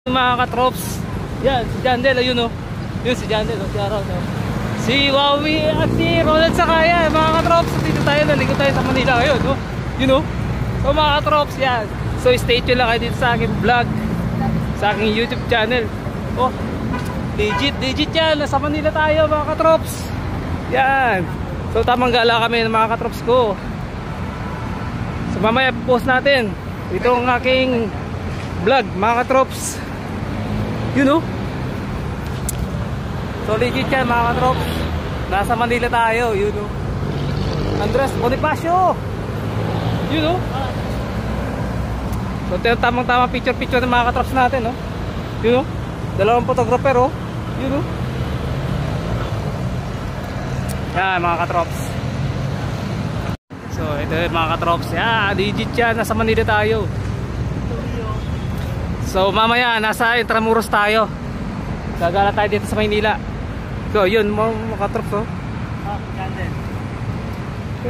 Mga katrops, yan, si Jandel, ayun o. Yun si Jandel, si Araw, no? Si Wawi at si Ronald Sakaya, mga katrops. Dito tayo, naligo tayo sa Manila ngayon, no? Yun o. So mga katrops, yan. So stay tuned lang kayo dito sa aking vlog, sa aking YouTube channel. Oh, legit yan, nasa Manila tayo mga katrops. Yan. So tamang gala kami ng mga katrops ko. So mamaya post natin ito ang aking vlog mga katrops. You know? So legit yan mga katrops. Nasa Manila tayo, you know. Andres Bonifacio. You know? So tamang-tama picture ng mga katrops natin, no? You know? Dalawang photographer, oh. You know? Yan mga katrops. So ito yung mga katrops. Yan, legit yan, nasa Manila tayo. So mamaya nasa Intramuros tayo. Gagala tayo dito sa Maynila. So yun mga katrops, oh. Jandel.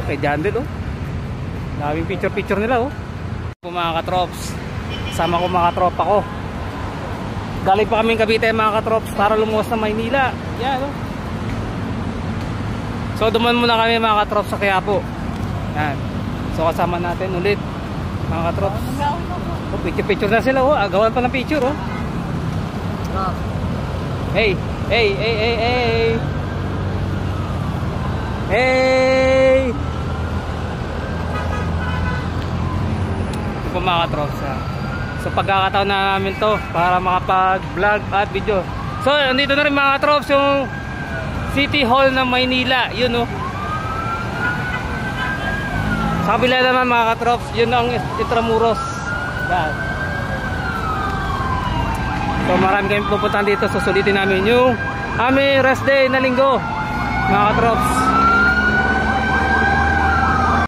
Kay Jandel, oh. Daming picture nila, oh. Mga katrops, sama ko mga tropa ko. Galing pa kaming Cavite mga katrops para lumuwas na Maynila. Yan, oh. So duman muna kami mga katrops sa Quiapo. Yan. So kasama natin ulit mga katrops. Oh, picture na sila, oh. Agawan pa ng picture, oh. Hey. Hey. Ito po mga katrops, ha. So pagkakataon na namin to para makapag-vlog at video. So andito na rin mga katrops yung City Hall ng Maynila. Yun, oh. Sa kabila naman mga katrops, yun ang Intramuros. Yan. So marami kayong pupuntahan dito. So sulitin namin yung aming rest day na linggo mga katrops.